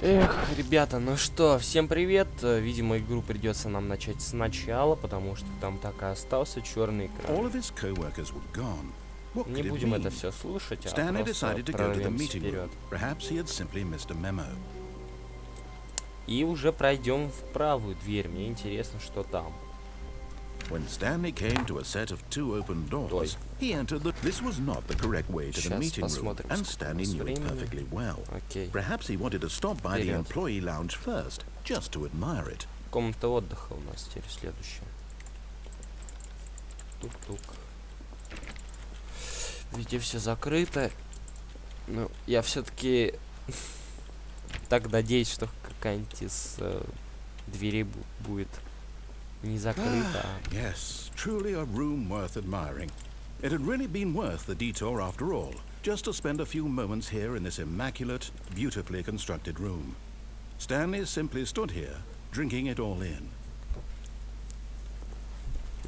Эх, ребята, ну что, всем привет. Видимо, игру придется нам начать сначала, потому что там так и остался черный экран. Не будем это все слушать, а просто прорвемся вперед. И уже пройдем в правую дверь. Мне интересно, что там. When Stanley came to a set of two open doors, he entered the... This was not the correct way to the meeting room, and Stanley knew it perfectly well. Perhaps he wanted to stop by the employee lounge first, just to admire it. Комната отдыха у нас теперь следующая. Тук-тук. Везде все закрыто. Ну, я все-таки так надеюсь, что какая-нибудь из дверей будет не закрыта. Yes, truly a room worth admiring. It had really been worth the detour after all, just to spend a few moments here in this immaculate, beautifully constructed room. Stanley simply stood here, drinking it all in.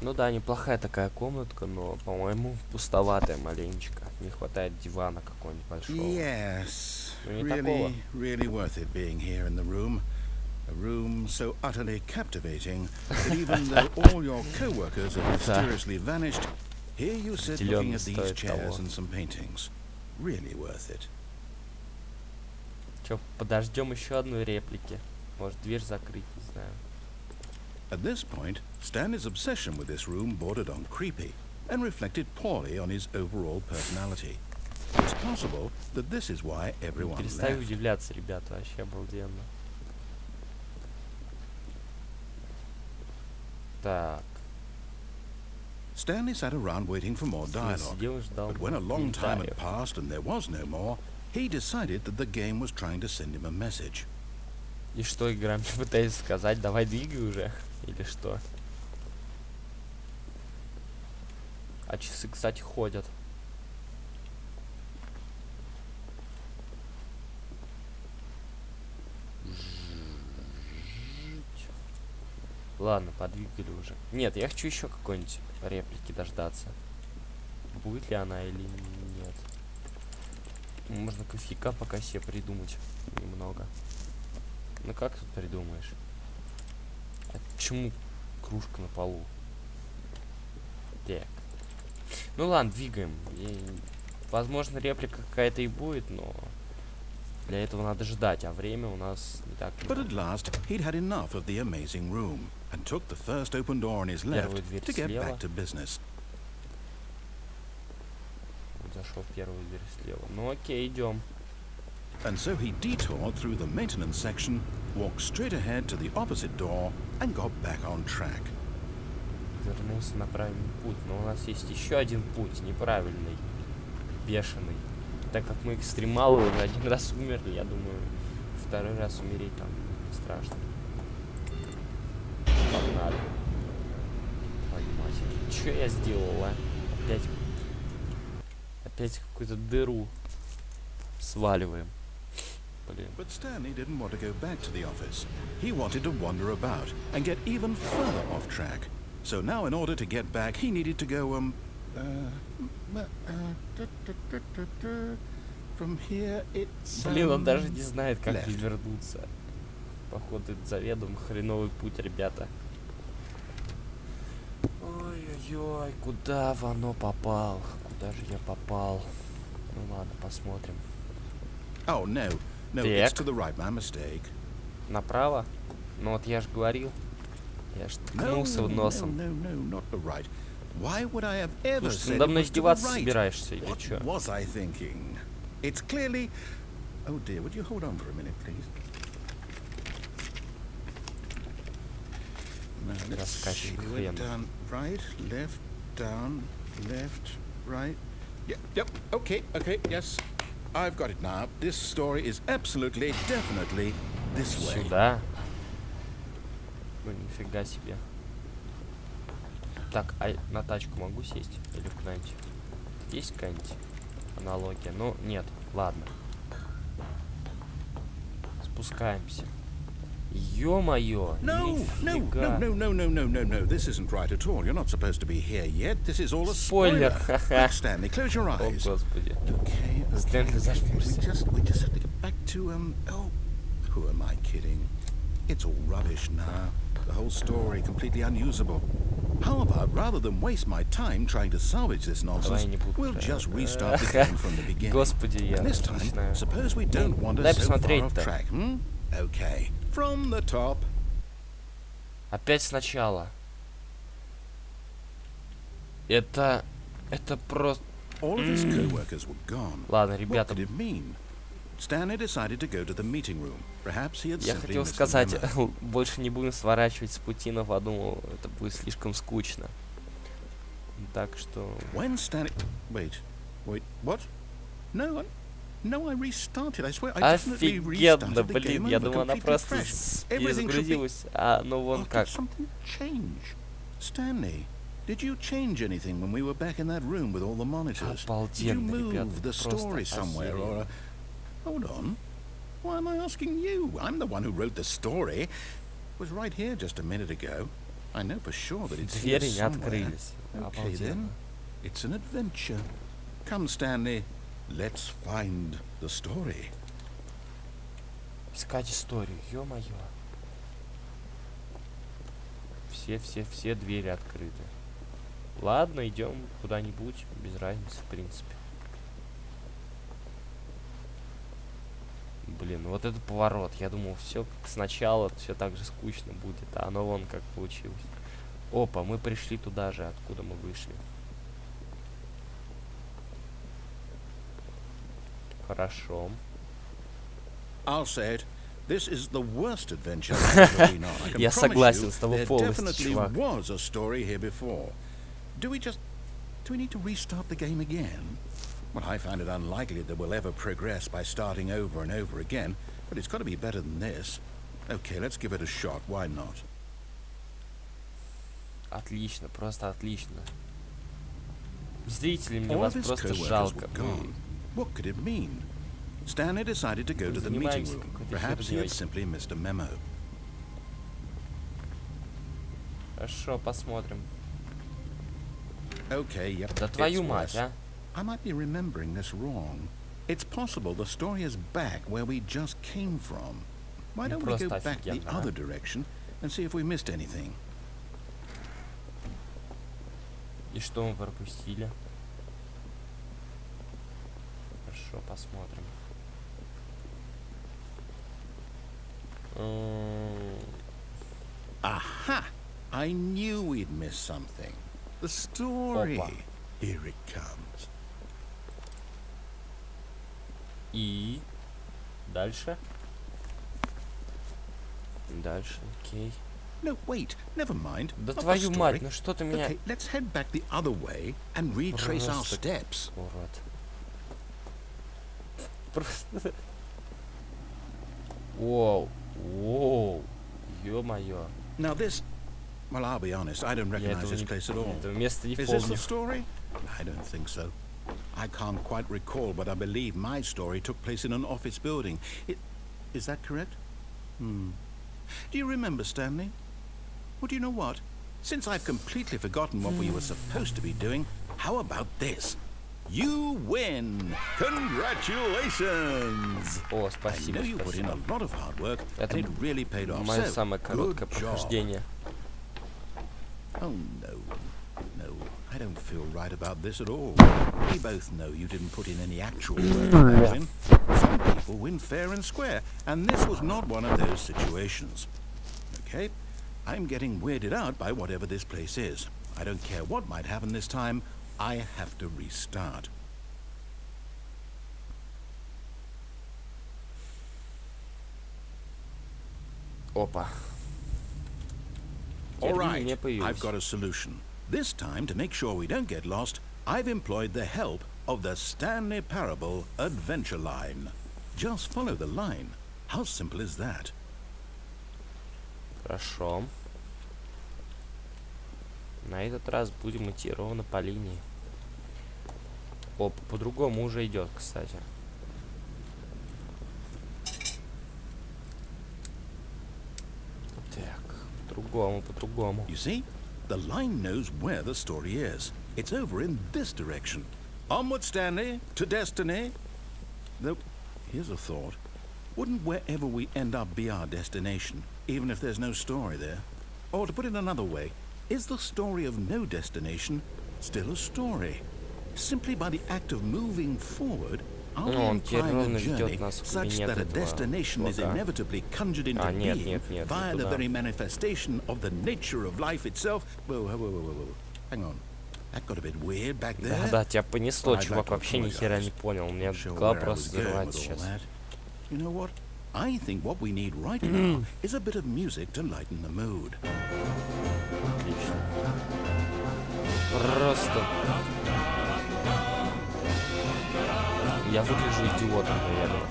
Ну да, неплохая такая комнатка, но, по-моему, пустоватая маленечко. Не хватает дивана какого-нибудь большого. Yes, Ну, не такого. really worth it being here in the room. A room so utterly captivating that even though all your co-workers have mysteriously vanished, here you sit looking at these chairs and some paintings. Really worth it. Чё, подождем еще одной реплики. Может, дверь закрыть, не знаю. At this point, Stanley's obsession with this room bordered on creepy and reflected poorly on his overall personality. It's possible that this is why everyone left. Перестаю удивляться, ребята, вообще обалденно. Так. Stanley sat around waiting for more dialogue, but when a long time had passed and there was no more, he decided that the game was trying to send him a message. И что игра мне пытается сказать? Давай двигай уже. Или что? А часы, кстати, ходят. Ладно, подвигали уже. Нет, я хочу еще какой-нибудь реплики дождаться. Будет ли она или нет? Можно кофейка пока себе придумать немного. Ну как тут придумаешь? А почему кружка на полу? Так. Ну ладно, двигаем. Возможно, реплика какая-то и будет, но для этого надо ждать, а время у нас не так много. But at last, he'd had enough of the amazing room and took the first open door on his left to get back to business. Зашел в первую дверь слева. Ну окей, идем. And so he detoured through the maintenance section, walked straight ahead to the opposite door, and got back on track. Вернулся на правильный путь, но у нас есть еще один путь, неправильный, бешеный. Так как мы экстремалы уже один раз умерли, я думаю, второй раз умереть там не страшно. Погнали. Твою мать. Че я сделал, а? Опять какую-то дыру сваливаем. Блин. But Stanley didn't want to go back to the office. He wanted to wander about and get even further off track. So now in order to get back, he needed to go, from here it's... Блин, он даже не знает, как вернуться. Походу, это заведомо хреновый путь, ребята. Ой-ой-ой, куда в оно попал? Куда же я попал? Ну ладно, посмотрим. Oh, no, it's to the right, my mistake. Направо? Ну вот я же говорил. Я ж ткнулся носом. Not the right. Why would I have ever Слушай, ты said надо мной it was to the издеваться right? собираешься или What чё? was I thinking? It's clearly... Oh dear, would you hold on for a minute, please? Now, let's see. We went down, right, down, left, right. Yep, okay, yes. I've got it now. This story is absolutely, definitely this way. Сюда? Ну нифига себе. Так, а на тачку могу сесть? Или куда-нибудь? Есть какая-нибудь аналогия? Ну, нет, ладно. Спускаемся. Ё-моё! No, this isn't right at all. You're not supposed to be here yet. This is all a spoiler. Quick, Stanley, close your eyes. О, господи. Okay. Стэнли зажмурься. We just have to get back to Who am I kidding? It's all rubbish now. The whole story completely unusable. How about, rather than waste my time trying to salvage this nonsense, we'll just restart the game from the beginning. Господи, я And this time, начинаю. suppose we don't wander Дай so far off посмотреть-то. track, hmm? Okay, from the top. Опять сначала. Это просто... All of his co-workers were gone. Ладно, What ребята, could it mean? Stanley decided to go to the meeting room. Perhaps he had я simply хотел missed the сказать, memo. больше не будем сворачивать с пути, но подумал, это будет слишком скучно. Так что... When Stanley... Wait, what? No, I restarted. I swear, I definitely Офигенно, restarted the блин, game я over думал, она completely просто fresh. Everything should be... перезагрузилась. А, ну вон Or did как. something change? Stanley, did you change anything when we were back in that room with all the monitors? Did you Обалденно, ребята, move the просто story somewhere охеренно. or... Hold on. Why am I asking you? I'm the one who wrote the story. It was right here just a minute ago. I know for sure that it's here Двери не somewhere. открылись. Okay Обалденно. then, it's an adventure. Come, Stanley, let's find the story. Искать историю, ё-моё. Все двери открыты. Ладно, идем куда-нибудь, без разницы, в принципе. Блин, вот этот поворот. Я думал, все как сначала, все так же скучно будет, а оно вон как получилось. Опа, мы пришли туда же, откуда мы вышли. Хорошо. I'll say it. This is the worst adventure I've ever been on. I can Я promise согласен you, с тобой there полностью, definitely чувак. was a story here before. Do we need to restart the game again? Well, I find it unlikely that we'll ever progress by starting over and over again, but it's got to be better than this. Okay, let's give it a shot. Why not? Отлично, просто отлично. Зрители, мне All вас of his просто co-workers жалко. were gone. What could it mean? Stanley decided to go to the meeting Занимаемся room. какой-то Perhaps he had хернёй. simply missed a memo. Хорошо, посмотрим. Okay, yep. Да it's твою мать, worse. а? I might be remembering this wrong. It's possible the story is back where we just came from. Why don't we go просто back the офигенно, а? other direction and see if we missed anything? И что мы пропустили? Хорошо, посмотрим. Aha! I knew we'd miss something. The story. Опа. Here it comes. И дальше. Дальше, окей. No, wait. Never mind. Да Not the твою мать, story. ну что ты меня... Okay, let's head back the other way and retrace our Просто steps. урод. Просто... Воу, воу, ё-моё. Now this... Well, I'll be honest, I don't Я recognize этого this не... place at all. этого места не Is this the помню. story? I don't think so. I can't quite recall, but I believe my story took place in an office building. Is that correct? Do you remember, Stanley? Well, do you know what? Since I've completely forgotten what we were supposed to be doing, how about this? You win! Congratulations! О, I спасибо, know you put in a спасибо. lot of hard work, Это and it really paid off. Мое So, самое короткое good job. прохождение. Oh, no. No, I don't feel right about this at all. We both know you didn't put in any actual work to that win. Some people win fair and square, and this was not one of those situations. Okay? I'm getting weirded out by whatever this place is. I don't care what might happen this time. I have to restart. Опа. All Терпение right, не появилось. I've got a solution. This time, to make sure we don't get lost, I've employed the help of the Stanley Parable Adventure Line. Just follow the line. How simple is that? Хорошо. На этот раз будем идти ровно по линии. Оп, по-другому уже идет, кстати. Так, по-другому. You see, the line knows where the story is. It's over in this direction. Onward, Stanley, to destiny. Though, here's a thought. Wouldn't wherever we end up be our destination, even if there's no story there? Or to put it another way, is the story of no destination still a story? Simply by the act of moving forward, are we implying a journey such that a destination is inevitably conjured into being via the very manifestation of the nature of life itself? Whoa. Hang on. That got a bit weird back there. Да, тебя понесло, чувак, вообще ни хера не понял. У меня голова просто взрывается сейчас. You know what? I think what we need right now is a bit of music to lighten the mood. Отлично. Просто... Я выгляжу идиотом, наверное.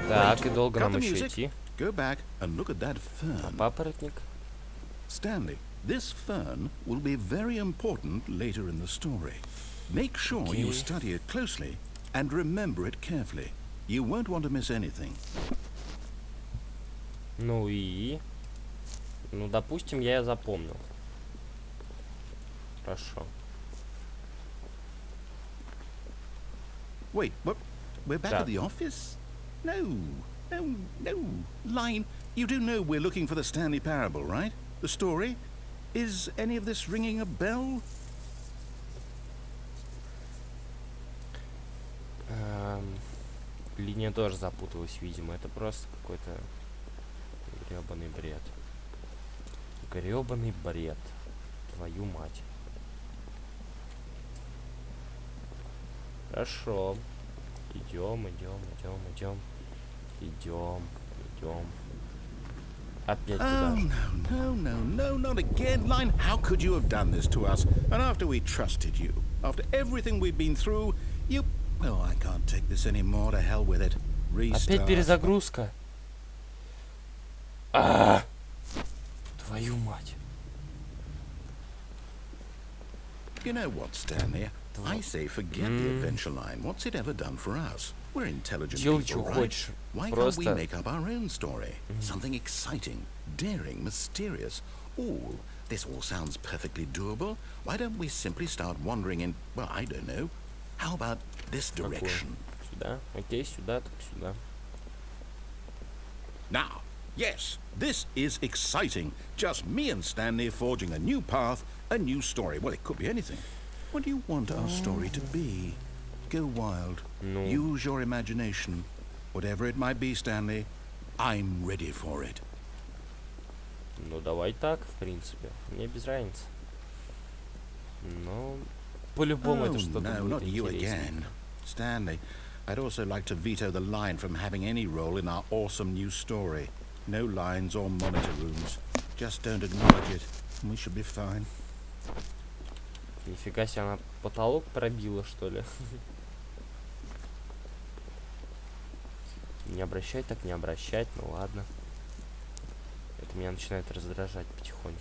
Так, и долго нам еще идти? А папоротник? Stanley, this fern will be very important later in the story. Make sure you study it closely and remember it carefully. You won't want to miss anything. Ну и... Ну, допустим, я запомнил. Хорошо. Wait, what? We're back at the office? No. Line, you do know we're looking for the Stanley Parable, right? The story? Is any of this ringing a bell? Линия тоже запуталась, видимо. Это просто какой-то грёбаный бред. Грёбаный бред. Твою мать. Хорошо. Идем. Опять туда же. No, not again, Line. How could you have done this to us? And after we trusted you, after everything we've been through, you... Oh, I can't take this anymore. To hell with it. Restart. Опять перезагрузка. Твою мать. You know what, Stanley? I say forget the adventure line. What's it ever done for us? We're intelligent people, right? Why can't we make up our own story? Something exciting, daring, mysterious. Ooh, this all sounds perfectly doable. Why don't we simply start wandering in, well, I don't know. How about this direction? Сюда. Окей, сюда, так сюда. Now, yes, this is exciting. Just me and Stanley forging a new path, a new story. Well, it could be anything. What do you want our story to be? Go wild. No. Use your imagination. Whatever it might be, Stanley, I'm ready for it. Ну, давай так, в принципе. Мне без разницы. Но по-любому это что-то no, будет not you интереснее. again. Stanley, I'd also like to veto the line from having any role in our awesome new story. No lines or monitor rooms. Just don't acknowledge it, and we should be fine. Нифига себе, она потолок пробила, что ли? Не обращать, так не обращать, ну ладно. Это меня начинает раздражать потихоньку.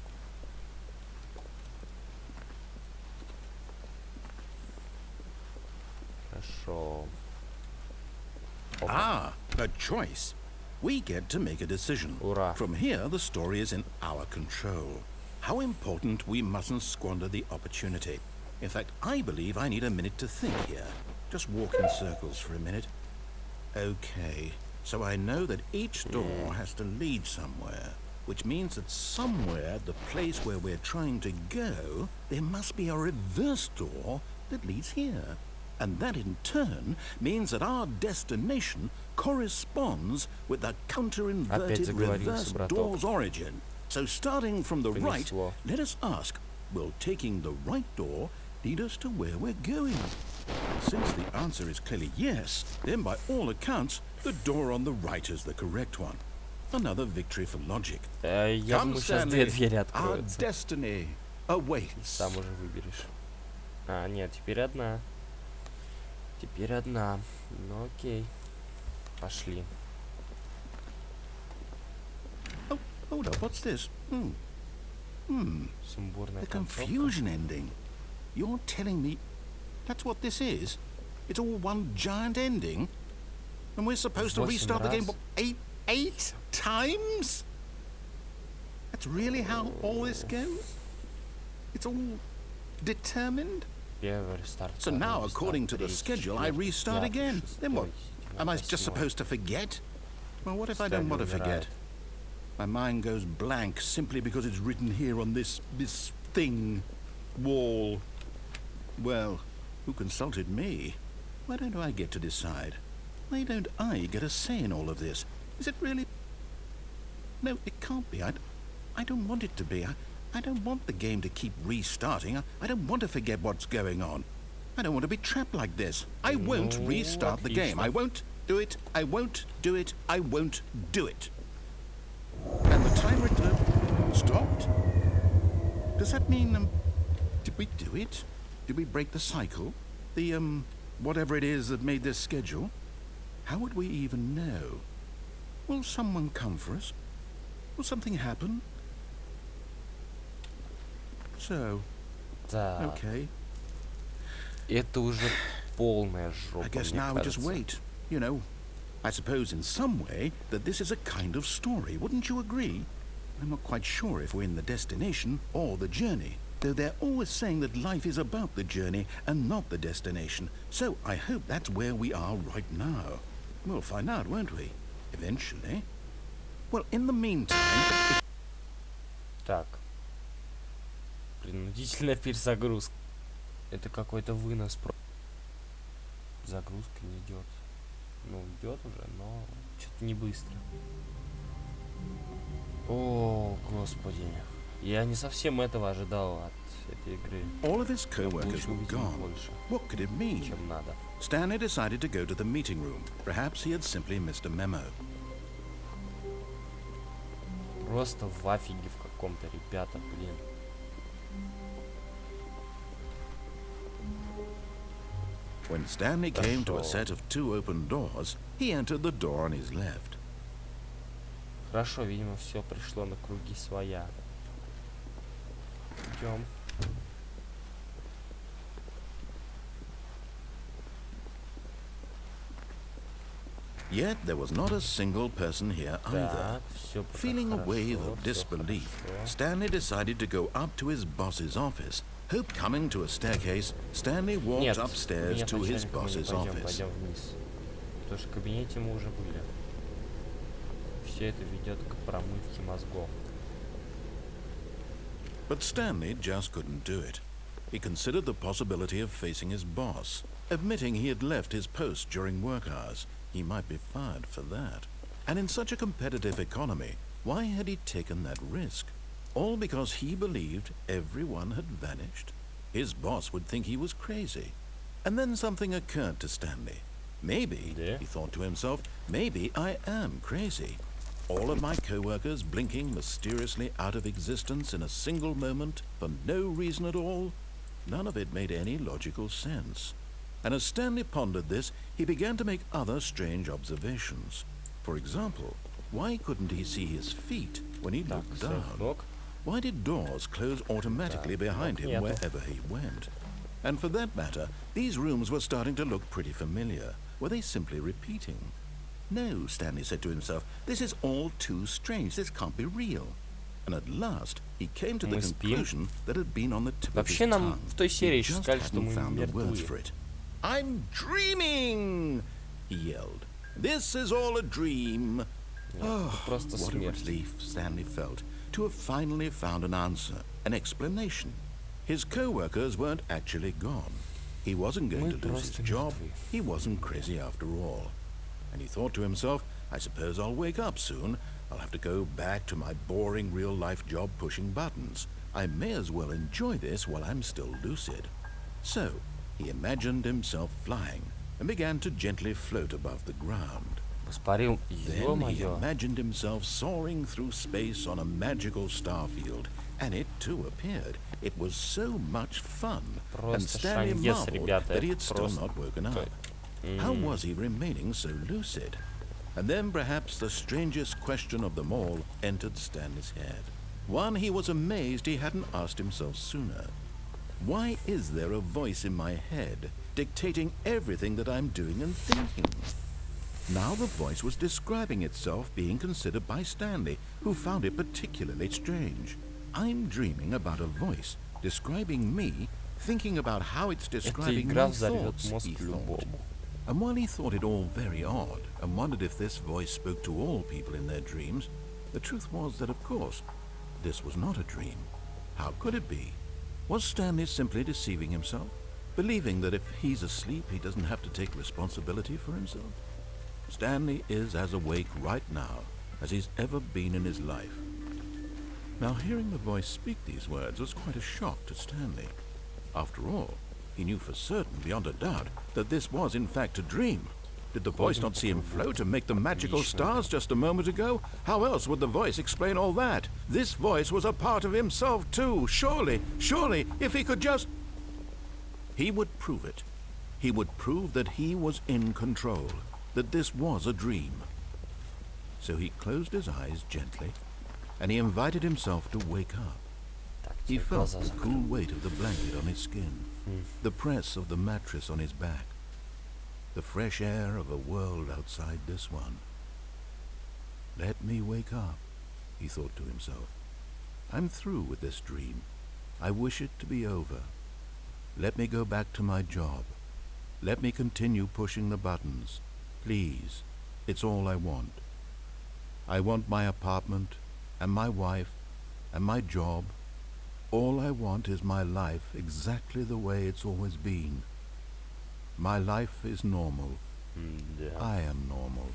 Хорошо. Ah, a choice. We get to make a decision. Ура. From here, the story is in our control. How important we mustn't squander the opportunity. In fact, I believe I need a minute to think here. Just walk in circles for a minute. Okay, so I know that each door has to lead somewhere, which means that somewhere, the place where we're trying to go, there must be a reverse door that leads here. And that in turn means that our destination corresponds with the counter-inverted reverse door's origin. So starting from the right, let us ask, will taking the right door lead us to where we're going? And since the answer is clearly yes, then by all accounts, the door on the right is the correct one. Another victory for logic. Я думаю, сейчас две двери откроются. Our destiny awaits. Сам уже выберешь. А, нет, теперь одна. Теперь одна. Ну окей. Пошли. Oh, hold up, what's this? Сумбурная The концовка. confusion ending. You're telling me that's what this is? It's all one giant ending? And we're supposed to 8 restart the game раз. eight times? That's really how all this goes? It's all determined? Первый рестарт. So now, according to the schedule, I restart again. Then what? Am I just supposed to forget? Well, what if I don't want to forget? My mind goes blank simply because it's written here on this thing, wall. Well, who consulted me? Why don't I get to decide? Why don't I get a say in all of this? Is it really? No, it can't be. I don't want it to be. I don't want the game to keep restarting. I don't want to forget what's going on. I don't want to be trapped like this. I won't restart the game. I won't do it. I won't do it. I won't do it. And the timer stopped? Does that mean, did we do it? Did we break the cycle? The, whatever it is that made this schedule? How would we even know? Will someone come for us? Will something happen? So, Так. okay. Это уже полная жопа, I guess мне now we just кажется. wait. You know, I suppose in some way that this is a kind of story, wouldn't you agree? I'm not quite sure if we're in the destination or the journey, though they're always saying that life is about the journey and not the destination. So I hope that's where we are right now. We'll find out, won't we? Eventually. Well, in the meantime... Так. Принудительная перезагрузка. Это какой-то вынос. Загрузка не идет. Ну, идет уже, но что-то не быстро. О, господи. Я не совсем этого ожидал от этой игры. All of his co-workers Лучше were увидим gone. больше, What could it mean? чем надо. Stanley decided to go to the meeting room. Perhaps he had simply missed a memo. Просто в афиге в каком-то, ребята, блин. When Stanley came to a set of 2 open doors, he entered the door on his left. Хорошо, видимо, все пришло на круги своя. Идем. Yet there was not a single person here either. Так, все пока Feeling a хорошо, wave of всё disbelief, хорошо. Stanley decided to go up to his boss's office. Hope coming to a staircase, Stanley walked Нет, upstairs нет, to his начальник, мы не boss's пойдем, office. пойдем вниз. Потому что в кабинете мы уже были. Все это ведет к промывке мозгов. But Stanley just couldn't do it. He considered the possibility of facing his boss, admitting he had left his post during work hours. He might be fired for that. And in such a competitive economy, why had he taken that risk? All because he believed everyone had vanished? His boss would think he was crazy. And then something occurred to Stanley. Maybe, Yeah. he thought to himself, maybe I am crazy. All of my co-workers blinking mysteriously out of existence in a single moment for no reason at all? None of it made any logical sense. And as Stanley pondered this, he began to make other strange observations. For example, why couldn't he see his feet when he Так, looked сейф down? лог. Why did doors close automatically behind him нету. wherever he went? And for that matter, these rooms were starting to look pretty familiar. Were they simply repeating? No, Stanley said to himself, this is all too strange. This can't be real. And at last, he came to the Мы спим. conclusion that had been on the tip of Вообще his нам tongue. в той серии He еще just сказали, что hadn't мы found the words мертвы. for it. I'm dreaming! He yelled. This is all a dream. Нет, это просто What a смерть. relief Stanley felt to have finally found an answer, an explanation. His co-workers weren't actually gone. He wasn't going Мы to lose his просто job. мертвы. He wasn't crazy after all. And he thought to himself, I suppose I'll wake up soon. I'll have to go back to my boring real-life job pushing buttons. I may as well enjoy this while I'm still lucid. So, he imagined himself flying and began to gently float above the ground. Воспарил, Then he ё-моё. imagined himself soaring through space on a magical star field, and it too appeared. It was so much fun, and Просто Stanley шандец, marveled ребята, that he это had still просто not woken up. How was he remaining so lucid? And then perhaps the strangest question of them all entered Stanley's head. One he was amazed he hadn't asked himself sooner. Why is there a voice in my head dictating everything that I'm doing and thinking? Now the voice was describing itself being considered by Stanley, who found it particularly strange. I'm dreaming about a voice describing me, thinking about how it's describing my thoughts, he thought. And while he thought it all very odd and wondered if this voice spoke to all people in their dreams, the truth was that, of course, this was not a dream. How could it be? Was Stanley simply deceiving himself, believing that if he's asleep he doesn't have to take responsibility for himself? Stanley is as awake right now as he's ever been in his life. Now, hearing the voice speak these words was quite a shock to Stanley. After all, he knew for certain, beyond a doubt, that this was in fact a dream. Did the voice not see him float and make the magical stars just a moment ago? How else would the voice explain all that? This voice was a part of himself too. Surely, if he could just... He would prove it. He would prove that he was in control, that this was a dream. So he closed his eyes gently, and he invited himself to wake up. He felt the cool weight of the blanket on his skin, the press of the mattress on his back, the fresh air of a world outside this one. Let me wake up, he thought to himself. I'm through with this dream. I wish it to be over. Let me go back to my job. Let me continue pushing the buttons. Please, it's all I want. I want my apartment, and my wife, and my job. All I want is my life exactly the way it's always been. My life is normal. I am normal.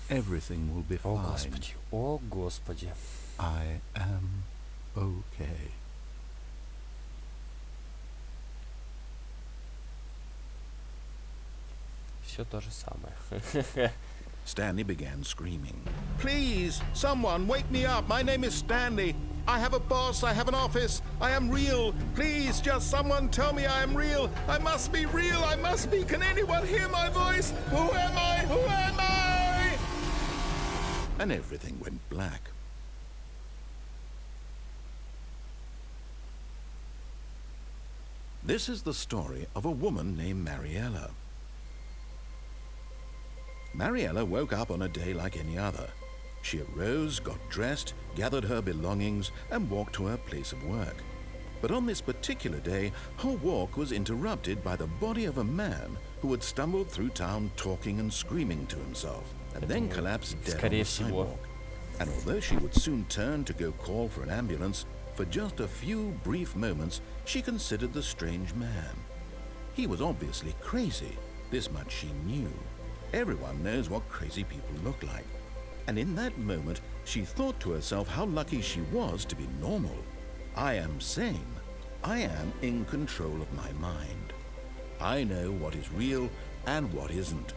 Everything will be fine. О, Господи. О, Господи. I am okay. Все то же самое. Stanley began screaming. Please, someone, wake me up. My name is Stanley. I have a boss. I have an office. I am real. Please, just someone tell me I am real. I must be real. I must be. Can anyone hear my voice? Who am I? Who am I? And everything went black. This is the story of a woman named Mariella. Mariella woke up on a day like any other. She arose, got dressed, gathered her belongings, and walked to her place of work. But on this particular day, her walk was interrupted by the body of a man who had stumbled through town talking and screaming to himself, and then collapsed dead on the sidewalk. And although she would soon turn to go call for an ambulance, for just a few brief moments, she considered the strange man. He was obviously crazy. This much she knew. Everyone knows what crazy people look like. And in that moment, she thought to herself how lucky she was to be normal. I am sane. I am in control of my mind. I know what is real and what isn't.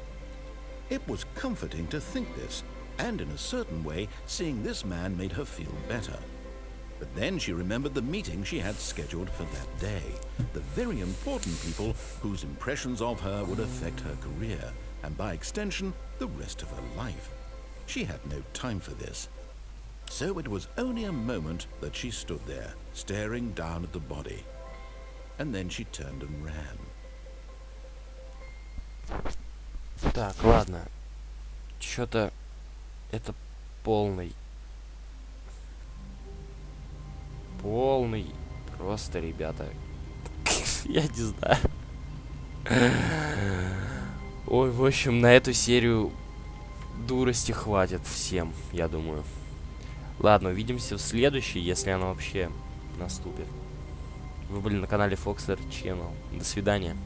It was comforting to think this, and in a certain way, seeing this man made her feel better. But then she remembered the meeting she had scheduled for that day, the very important people whose impressions of her would affect her career, and by extension, the rest of her life. She had no time for this. So it was only a moment that she stood there, staring down at the body. And then she turned and ran. Так, ладно. Чё-то это полный. Просто, ребята. Я не знаю. Ой, в общем, на эту серию дурости хватит всем, я думаю. Ладно, увидимся в следующей, если она вообще наступит. Вы были на канале Foxer Channel. До свидания.